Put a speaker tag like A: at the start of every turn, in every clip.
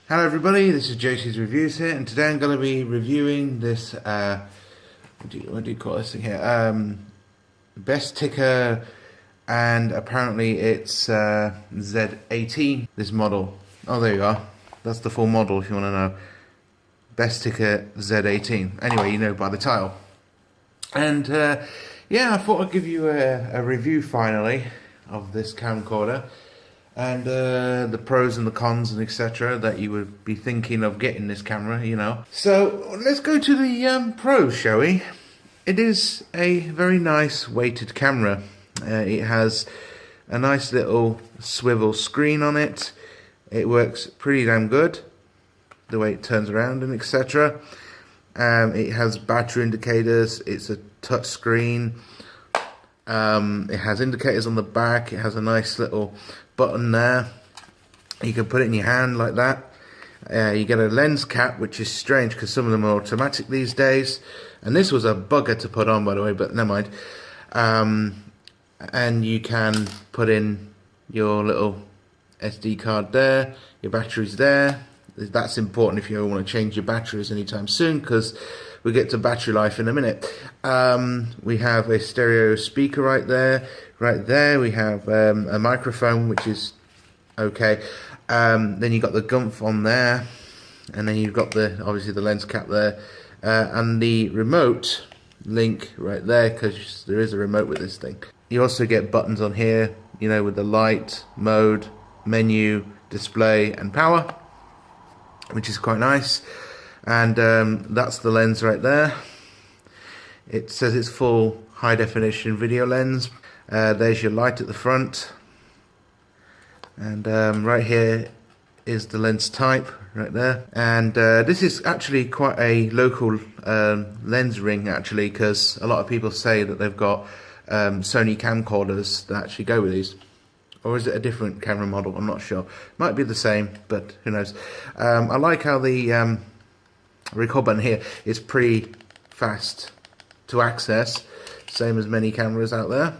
A: Hello everybody, this is JTSREVIEWSUK here, and today I'm going to be reviewing this, what do you call this thing here, Besteker, and apparently it's Z18, this model. Oh, there you are, that's the full model if you want to know, Besteker Z18, anyway, you know by the title. And yeah, I thought I'd give you a review finally of this camcorder. And the pros and the cons and etc. that you would be thinking of getting this camera, you know. So let's go to the pros, shall we? It is a very nice weighted camera. It has a nice little swivel screen on it. It works pretty damn good, the way it turns around and etc. It has battery indicators. It's a touch screen. It has indicators on the back. It has a nice little button there. You can put it in your hand like that. You get a lens cap, which is strange because some of them are automatic these days. And this was a bugger to put on, by the way, but never mind. And you can put in your little SD card there. Your battery's there. That's important if you want to change your batteries anytime soon, because we'll get to battery life in a minute. We have a stereo speaker right there. Right there we have a microphone, which is okay. Then you've got the gumph on there, and then you've got obviously the lens cap there, and the remote link right there, because there is a remote with this thing. You also get buttons on here, you know, with the light, mode, menu, display, and power, which is quite nice. And that's the lens right there. It says it's full high definition video lens. There's your light at the front, and right here is the lens type right there. And this is actually quite a local lens ring, actually, because a lot of people say that they've got Sony camcorders that actually go with these. Or is it a different camera model? I'm not sure. Might be the same, but who knows. I like how the record button here is pretty fast to access, same as many cameras out there.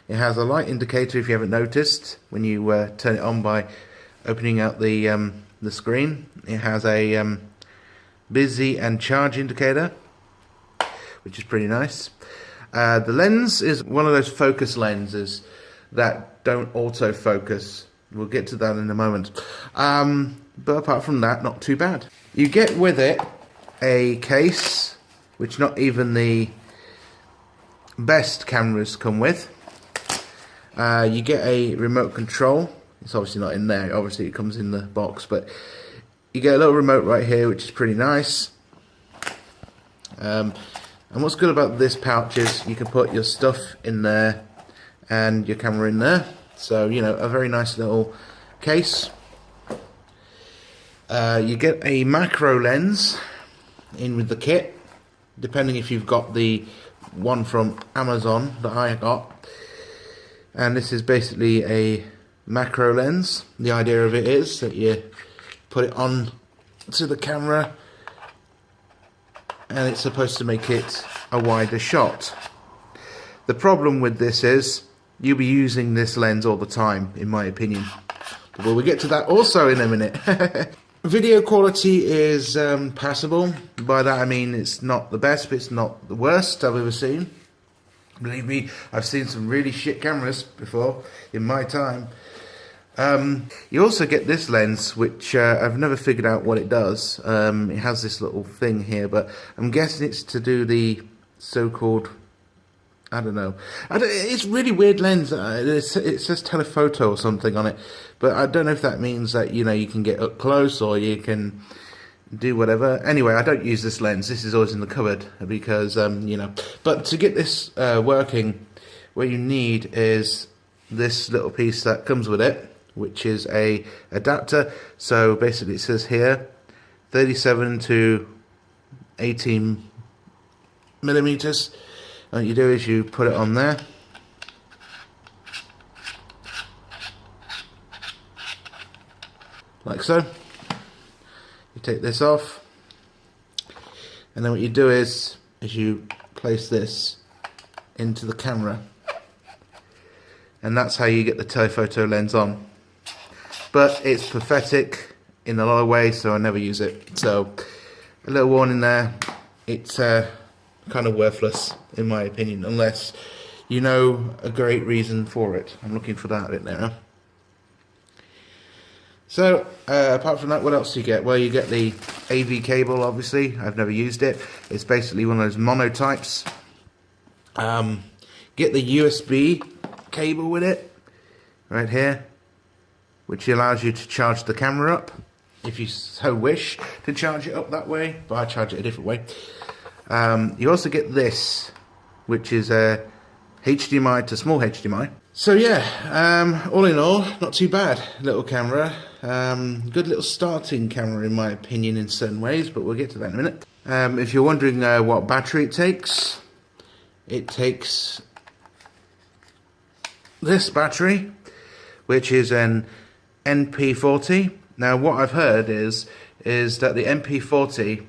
A: It has a light indicator, if you haven't noticed, when you turn it on by opening out the screen. It has a busy and charge indicator, which is pretty nice. The lens is one of those focus lenses that don't autofocus. We'll get to that in a moment. But apart from that, not too bad. You get with it a case, which not even the best cameras come with. You get a remote control. It's obviously not in there. Obviously it comes in the box, but you get a little remote right here, which is pretty nice. And what's good about this pouch is you can put your stuff in there and your camera in there. So, you know, a very nice little case. You get a macro lens in with the kit, depending if you've got the one from Amazon that I got. And this is basically a macro lens. The idea of it is that you put it on to the camera and it's supposed to make it a wider shot. The problem with this is you'll be using this lens all the time, in my opinion. But we'll get to that also in a minute. Video quality is passable. By that I mean it's not the best, but it's not the worst I've ever seen. Believe me, I've seen some really shit cameras before in my time. You also get this lens, which I've never figured out what it does. It has this little thing here, but I'm guessing it's to do the so-called, I don't know. It's a really weird lens. It says telephoto or something on it, but I don't know if that means that, you know, you can get up close or you can do whatever. Anyway, I don't use this lens. This is always in the cupboard because, you know. But to get this working, what you need is this little piece that comes with it, which is a adapter. So basically it says here 37 to 18 millimeters. What you do is you put it on there, like so. You take this off, and then what you do is you place this into the camera, and that's how you get the telephoto lens on. But it's pathetic in a lot of ways, so I never use it. So a little warning there, it's kind of worthless in my opinion, unless you know a great reason for it. I'm looking for that bit now. So apart from that, what else do you get? Well, you get the AV cable, obviously. I've never used it. It's basically one of those monotypes. Get the USB cable with it, right here, which allows you to charge the camera up, if you so wish to charge it up that way, but I charge it a different way. You also get this, which is a HDMI to small HDMI. So yeah, all in all, not too bad little camera. Good little starting camera in my opinion in certain ways, but we'll get to that in a minute. If you're wondering what battery it takes this battery, which is an NP40. Now what I've heard is that the NP40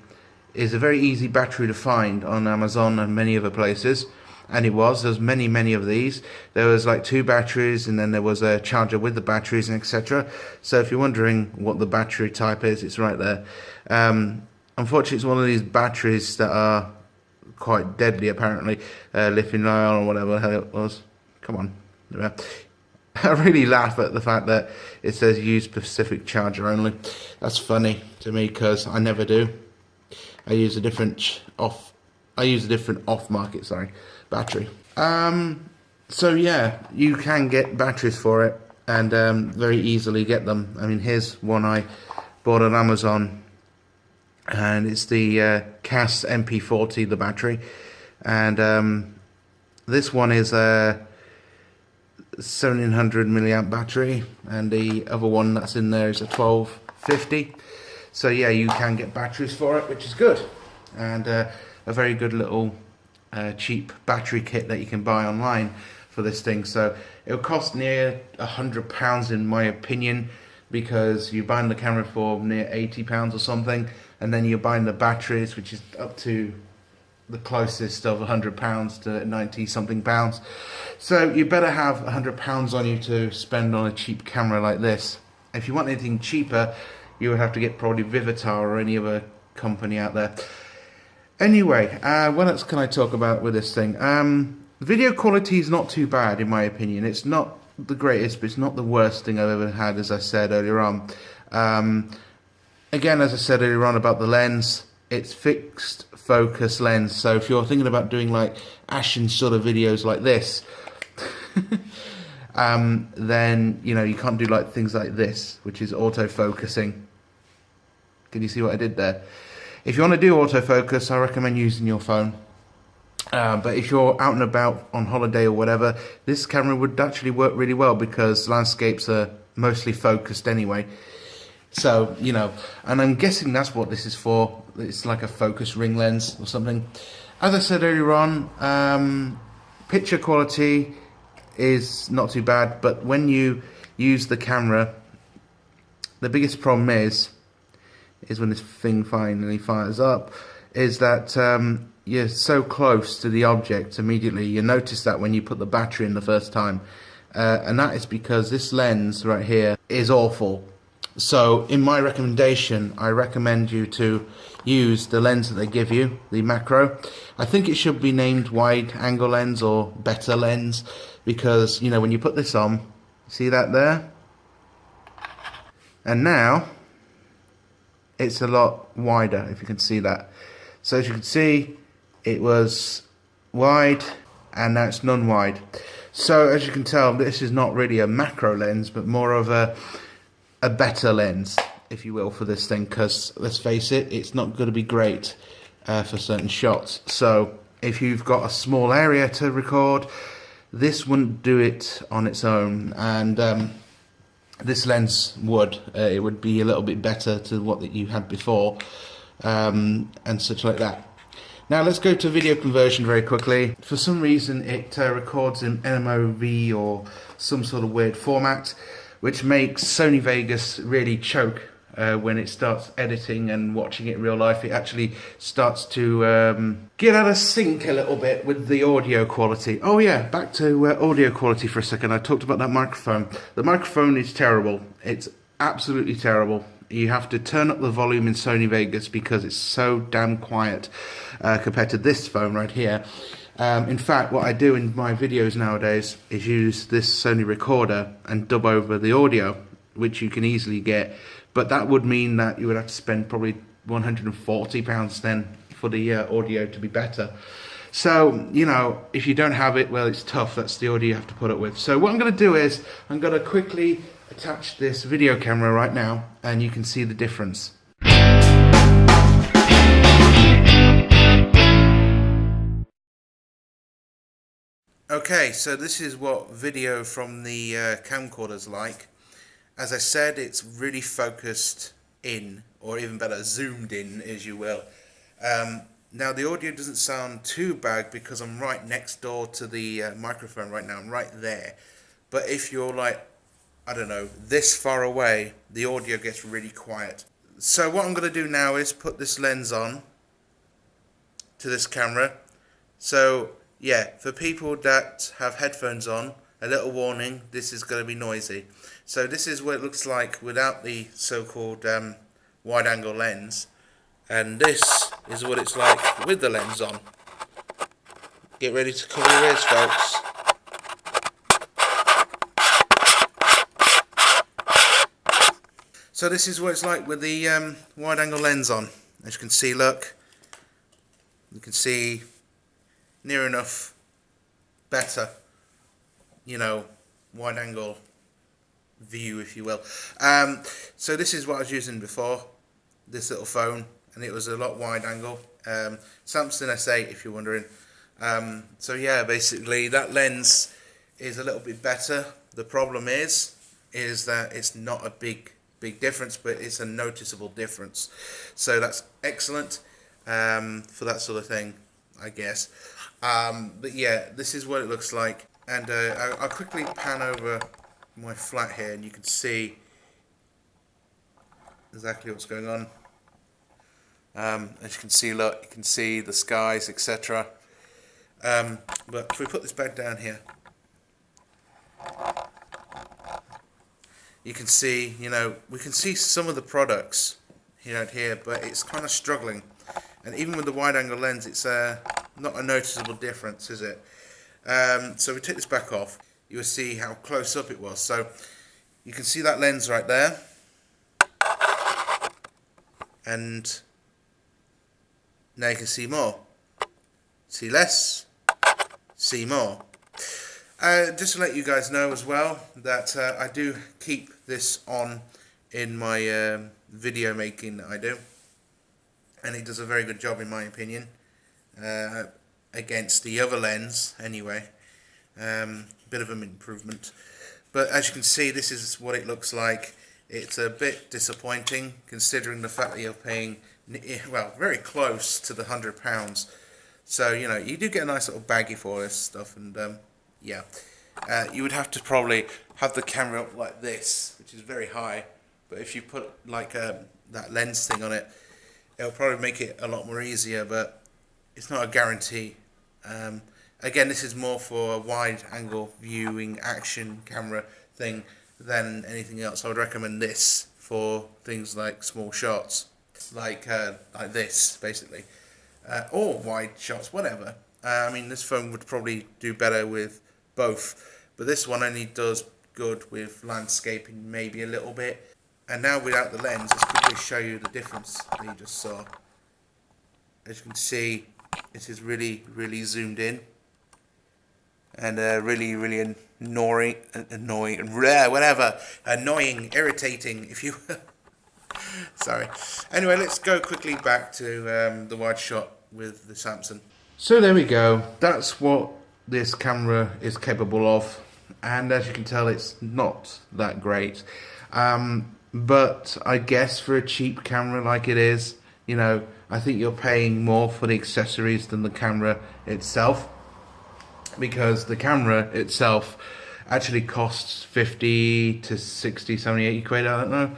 A: is a very easy battery to find on Amazon and many other places, and there's many of these. There was like 2 batteries, and then there was a charger with the batteries and etc. So if you're wondering what the battery type is, it's right there. Unfortunately, it's one of these batteries that are quite deadly apparently, lithium-ion or whatever the hell it was. Come on. I really laugh at the fact that it says use specific charger only. That's funny to me because I never do. I use a different off-market battery. So yeah, you can get batteries for it and very easily get them. I mean, here's one I bought on Amazon, and it's the CAS MP40, the battery, and this one is a 1700 milliamp battery, and the other one that's in there is a 1250. So yeah, you can get batteries for it, which is good, and a very good little cheap battery kit that you can buy online for this thing. So it'll cost near £100 in my opinion, because you're buying the camera for near £80 or something, and then you're buying the batteries, which is up to the closest of £100 to 90 something pounds. So you better have £100 on you to spend on a cheap camera like this. If you want anything cheaper, you would have to get probably Vivitar or any other company out there. Anyway, what else can I talk about with this thing? Video quality is not too bad in my opinion. It's not the greatest, but it's not the worst thing I've ever had, as I said earlier on. Again, as I said earlier on about the lens, it's fixed focus lens. So if you're thinking about doing like action sort of videos like this, then you know you can't do like things like this, which is auto-focusing. Can you see what I did there? If you want to do autofocus, I recommend using your phone. But if you're out and about on holiday or whatever, this camera would actually work really well, because landscapes are mostly focused anyway. So, you know, and I'm guessing that's what this is for. It's like a focus ring lens or something. As I said earlier on, picture quality is not too bad, but when you use the camera, the biggest problem is when this thing finally fires up, is that you're so close to the object immediately. You notice that when you put the battery in the first time, and that is because this lens right here is awful. So in my recommendation, I recommend you to use the lens that they give you, the macro. I think it should be named wide angle lens or better lens, because you know when you put this on, see that there? And now it's a lot wider, if you can see that. So as you can see, it was wide and now it's non-wide. So as you can tell, this is not really a macro lens, but more of a better lens, if you will, for this thing, because let's face it, it's not going to be great for certain shots. So if you've got a small area to record, this wouldn't do it on its own, and this lens would. It would be a little bit better to what that you had before, and such like that. Now let's go to video conversion very quickly. For some reason it records in NMOV or some sort of weird format, which makes Sony Vegas really choke when it starts editing and watching it in real life. It actually starts to get out of sync a little bit with the audio quality. Oh yeah, back to audio quality for a second. I talked about that microphone. The microphone is terrible. It's absolutely terrible. You have to turn up the volume in Sony Vegas because it's so damn quiet compared to this phone right here. In fact, what I do in my videos nowadays is use this Sony recorder and dub over the audio, which you can easily get, but that would mean that you would have to spend probably £140 then for the audio to be better. So, you know, if you don't have it, well, it's tough. That's the audio you have to put up with. So what I'm going to do is I'm going to quickly attach this video camera right now, and you can see the difference. Okay, so this is what video from the camcorder's like. As I said, it's really focused in, or even better, zoomed in, as you will. Now the audio doesn't sound too bad because I'm right next door to the microphone right now. I'm right there. But if you're like, I don't know, this far away, the audio gets really quiet. So what I'm going to do now is put this lens on to this camera. So yeah, for people that have headphones on, a little warning, this is going to be noisy. So this is what it looks like without the so-called wide angle lens, and this is what it's like with the lens on. Get ready to cover your ears, folks. So this is what it's like with the wide angle lens on. As you can see, look, you can see near enough better, you know, wide angle view, if you will. So this is what I was using before, this little phone, and it was a lot wide angle. Samsung S8, if you're wondering. So yeah, basically that lens is a little bit better. The problem is that it's not a big difference, but it's a noticeable difference. So that's excellent for that sort of thing, I guess. But yeah, this is what it looks like, and I'll quickly pan over my flat here, and you can see exactly what's going on. As you can see, look, you can see the skies, etc. But if we put this back down here, you can see, you know, we can see some of the products here, but it's kind of struggling. And even with the wide angle lens, it's not a noticeable difference, is it? So we take this back off, you will see how close up it was. So you can see that lens right there, and now you can see more, see less, see more. Just to let you guys know as well that I do keep this on in my video making that I do, and it does a very good job in my opinion, against the other lens anyway. Bit of an improvement, but as you can see, this is what it looks like. It's a bit disappointing considering the fact that you're paying, well, very close to the £100. So, you know, you do get a nice little baggie for this stuff, and yeah, you would have to probably have the camera up like this, which is very high, but if you put like that lens thing on it, it'll probably make it a lot more easier, but it's not a guarantee. Again, this is more for a wide angle viewing action camera thing than anything else. I would recommend this for things like small shots, like this basically, or wide shots, whatever. I mean, this phone would probably do better with both, but this one only does good with landscaping, maybe a little bit. And now without the lens, let's quickly show you the difference that you just saw. As you can see, it is really zoomed in, and really annoying, irritating, if you will. Sorry. Anyway, let's go quickly back to the wide shot with the Samsung. So there we go. That's what this camera is capable of, and as you can tell, it's not that great. But I guess for a cheap camera like it is, you know, I think you're paying more for the accessories than the camera itself, because the camera itself actually costs 50 to 60, 70, 80 quid, I don't know.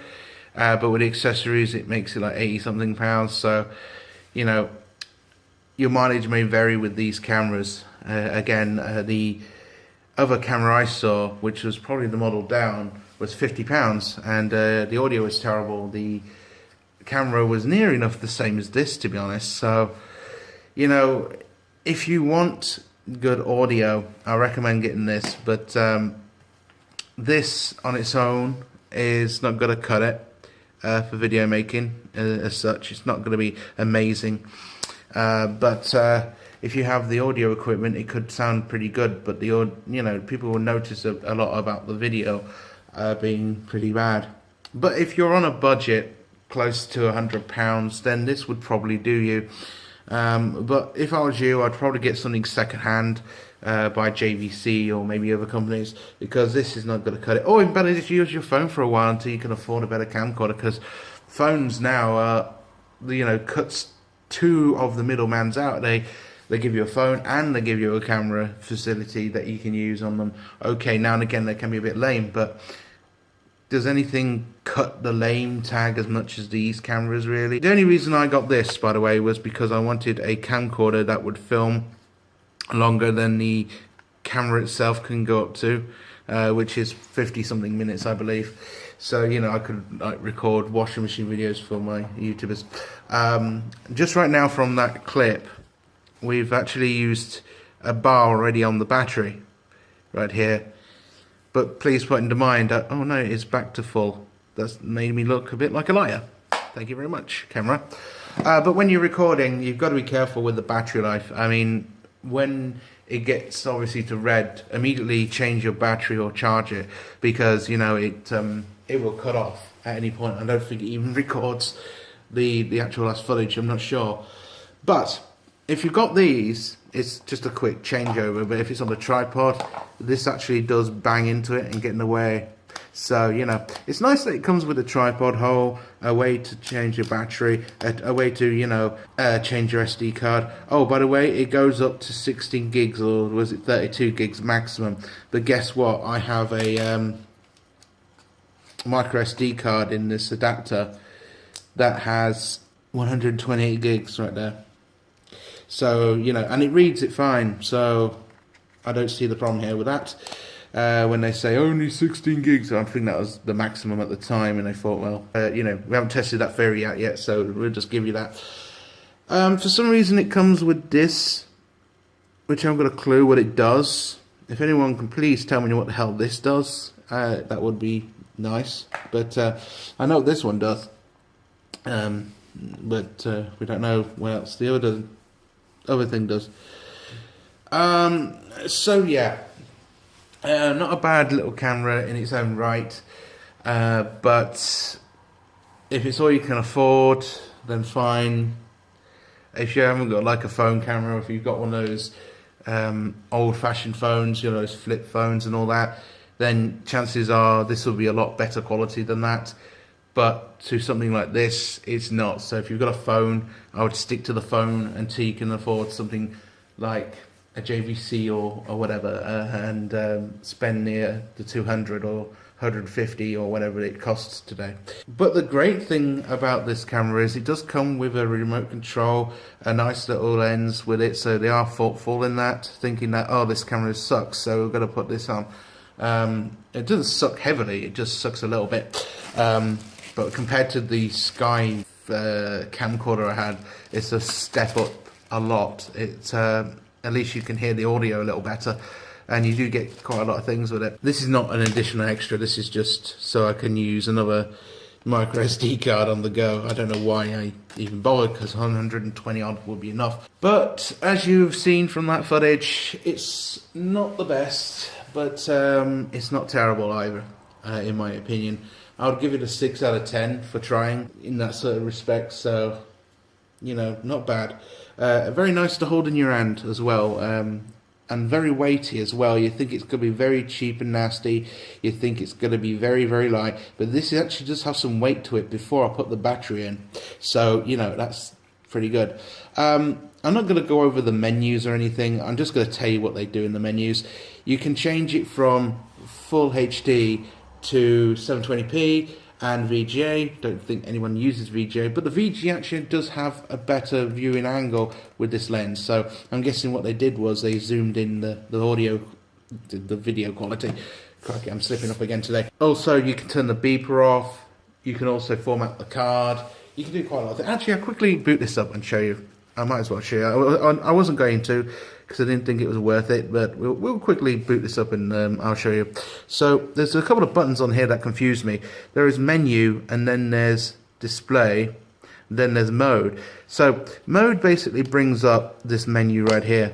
A: But with the accessories, it makes it like 80 something pounds. So, you know, your mileage may vary with these cameras. Again, the other camera I saw, which was probably the model down, was £50, and the audio was terrible. The camera was near enough the same as this, to be honest. So, you know, if you want good audio, I recommend getting this, but this on its own is not going to cut it for video making as such. It's not going to be amazing, but if you have the audio equipment, it could sound pretty good. But you know, people will notice a lot about the video being pretty bad. But if you're on a budget close to £100, then this would probably do you. But if I was you, I'd probably get something second-hand by JVC or maybe other companies, because this is not going to cut it. Or even better, just use your phone for a while until you can afford a better camcorder, because phones now, you know, cuts two of the middlemans out. They give you a phone and they give you a camera facility that you can use on them. Okay, now and again they can be a bit lame, but does anything cut the lame tag as much as these cameras, really? The only reason I got this, by the way, was because I wanted a camcorder that would film longer than the camera itself can go up to, which is 50-something minutes, I believe. So, you know, I could like record washing machine videos for my YouTubers. Just right now from that clip, we've actually used a bar already on the battery, right here. But please put into mind that, oh no, it's back to full. That's made me look a bit like a liar. Thank you very much, camera. But when you're recording, you've got to be careful with the battery life. I mean, when it gets obviously to red, immediately change your battery or charge it, because, you know, it will cut off at any point. I don't think it even records the actual last footage, I'm not sure. But if you've got these, it's just a quick changeover, but if it's on the tripod, this actually does bang into it and get in the way. So, you know, it's nice that it comes with a tripod hole, a way to change your battery, a way to, you know, change your SD card. Oh, by the way, it goes up to 16 gigs, or was it 32 gigs maximum? But guess what? I have a micro SD card in this adapter that has 128 gigs right there. So, you know, and it reads it fine, so I don't see the problem here with that. When they say only 16 gigs, I think that was the maximum at the time, and I thought, well, you know, we haven't tested that theory out yet, so we'll just give you that. For some reason it comes with this, which I haven't got a clue what it does. If anyone can please tell me what the hell this does, that would be nice. But I know what this one does, but we don't know what else the other thing does. So yeah, not a bad little camera in its own right, but if it's all you can afford, then fine. If you haven't got like a phone camera, if you've got one of those old-fashioned phones, you know, those flip phones and all that, then chances are this will be a lot better quality than that. But to something like this, it's not. So if you've got a phone, I would stick to the phone until you can afford something like a JVC or whatever, and spend near the 200 or 150 or whatever it costs today. But the great thing about this camera is it does come with a remote control, a nice little lens with it, so they are thoughtful in that, thinking that, oh, this camera sucks, so we're going to put this on. It doesn't suck heavily, it just sucks a little bit. But compared to the Sky camcorder I had, it's a step up a lot. It's at least you can hear the audio a little better, and you do get quite a lot of things with it. This is not an additional extra, this is just so I can use another micro SD card on the go. I don't know why I even bothered, because 120 odd would be enough. But as you've seen from that footage, it's not the best, but it's not terrible either, in my opinion. I would give it a 6 out of 10 for trying in that sort of respect, so, you know, not bad. Very nice to hold in your hand as well, and very weighty as well. You think it's going to be very cheap and nasty, you think it's going to be very, very light, but this actually does have some weight to it before I put the battery in, so, you know, that's pretty good. I'm not going to go over the menus or anything, I'm just going to tell you what they do in the menus. You can change it from full HD to 720p and VGA. Don't think anyone uses VGA, but the VGA actually does have a better viewing angle with this lens, so I'm guessing what they did was they zoomed in the audio, the video quality, Crikey, I'm slipping up again today. Also, you can turn the beeper off. You can also format the card. You can do quite a lot of things. Actually, I'll quickly boot this up and show you. I might as well show you. I wasn't going to because I didn't think it was worth it, but we'll quickly boot this up and I'll show you. So there's a couple of buttons on here that confuse me. There is menu, and then there's display, then there's mode. So mode basically brings up this menu right here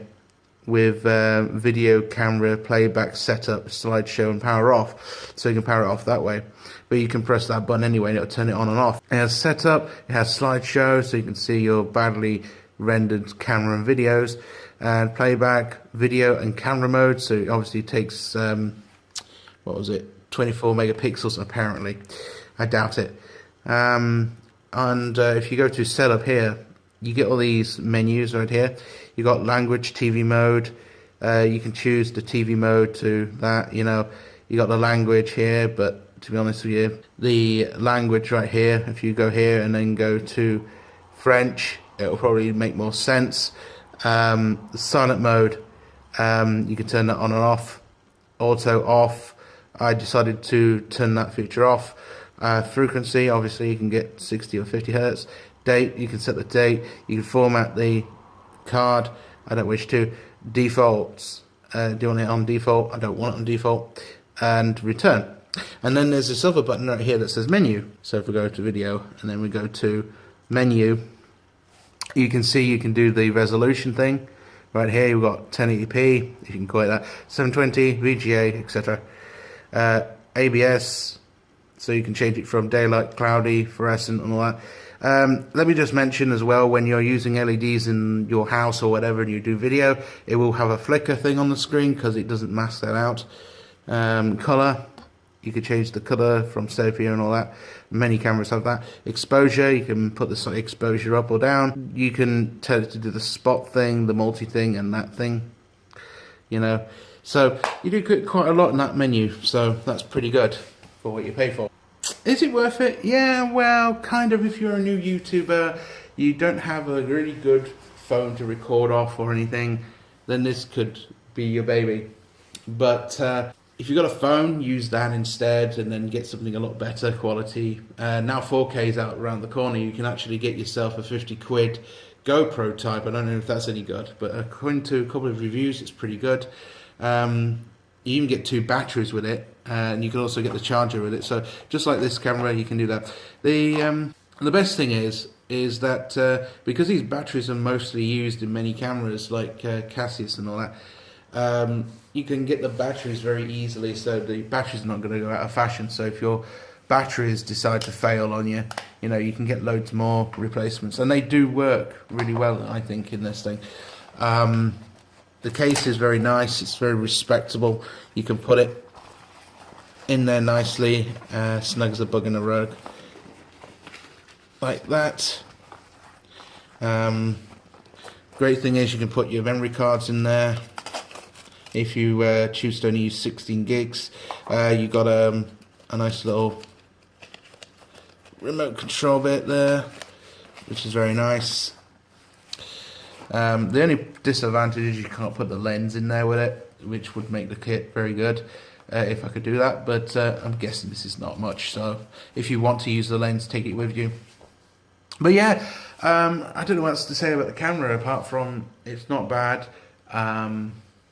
A: with video, camera, playback, setup, slideshow, and power off. So you can power it off that way. But you can press that button anyway and it'll turn it on and off. It has setup, it has slideshow, so you can see your badly rendered camera and videos, and playback, video, and camera mode. So it obviously takes, what was it, 24 megapixels apparently. I doubt it. If you go to setup here, you get all these menus right here. You got language, TV mode. You can choose the TV mode to that. You know, you got the language here, but to be honest with you, the language right here, if you go here and then go to French, it'll probably make more sense. The silent mode, you can turn that on and off. Auto off. I decided to turn that feature off. Frequency, obviously you can get 60 or 50 hertz. Date, you can set the date. You can format the card. I don't wish to. Defaults, do you want it on default? I don't want it on default. And return. And then there's this other button right here that says menu. So if we go to video and then we go to menu, you can see you can do the resolution thing. Right here you've got 1080p, if you can call it that, 720, VGA, etc. ABS, so you can change it from daylight, cloudy, fluorescent, and all that. Let me just mention as well, when you're using LEDs in your house or whatever and you do video, it will have a flicker thing on the screen because it doesn't mask that out. Color, you can change the color from sepia and all that. Many cameras have that. Exposure, you can put the exposure up or down. You can tell it to do the spot thing, the multi thing, and that thing. You know, so you do quite a lot in that menu, so that's pretty good for what you pay for. Is it worth it? Yeah, well, kind of. If you're a new YouTuber, you don't have a really good phone to record off or anything, then this could be your baby. But if you've got a phone, use that instead and then get something a lot better quality. Now 4K is out around the corner. You can actually get yourself a 50 quid GoPro type. I don't know if that's any good, but according to a couple of reviews, it's pretty good. You even get 2 batteries with it, and you can also get the charger with it. So just like this camera, you can do that. The best thing is that because these batteries are mostly used in many cameras like Cassius and all that, you can get the batteries very easily, so the batteries are not going to go out of fashion. So if your batteries decide to fail on you, you know, you can get loads more replacements, and they do work really well, I think, in this thing. The case is very nice, it's very respectable. You can put it in there nicely, snug as a bug in a rug, like that. Great thing is you can put your memory cards in there. If you choose to only use 16 gigs, you got a nice little remote control bit there, which is very nice. The only disadvantage is you can't put the lens in there with it, which would make the kit very good if I could do that, but I'm guessing this is not much, so if you want to use the lens, take it with you. But yeah, I don't know what else to say about the camera apart from it's not bad.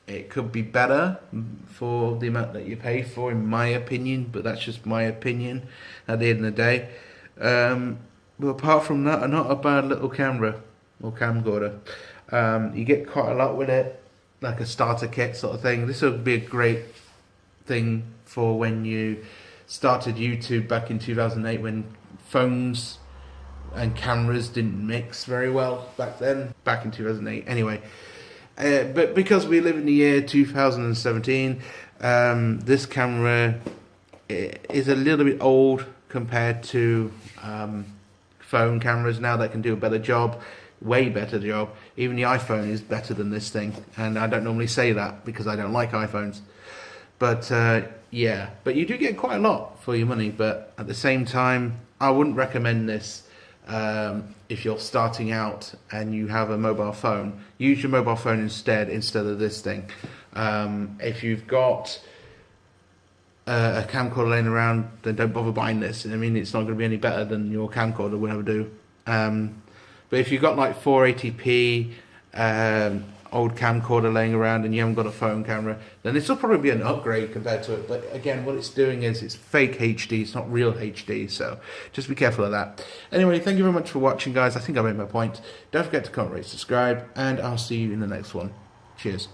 A: It could be better for the amount that you pay for, in my opinion, but that's just my opinion at the end of the day. But apart from that, not a bad little camera or camcorder. You get quite a lot with it, like a starter kit sort of thing. This would be a great thing for when you started YouTube back in 2008, when phones and cameras didn't mix very well back then, back in 2008 anyway. But because we live in the year 2017, this camera is a little bit old compared to phone cameras now that can do a better job, way better job. Even the iPhone is better than this thing, and I don't normally say that because I don't like iPhones. But yeah, but you do get quite a lot for your money, but at the same time, I wouldn't recommend this. If you're starting out and you have a mobile phone, use your mobile phone instead of this thing. If you've got a camcorder laying around, then don't bother buying this. I mean, it's not going to be any better than your camcorder will ever do. But if you've got like 480p old camcorder laying around and you haven't got a phone camera, then this will probably be an upgrade compared to it. But again, what it's doing is it's fake HD, it's not real HD, so just be careful of that. Anyway, thank you very much for watching, guys. I think I made my point. Don't forget to comment, rate, subscribe, and I'll see you in the next one. Cheers.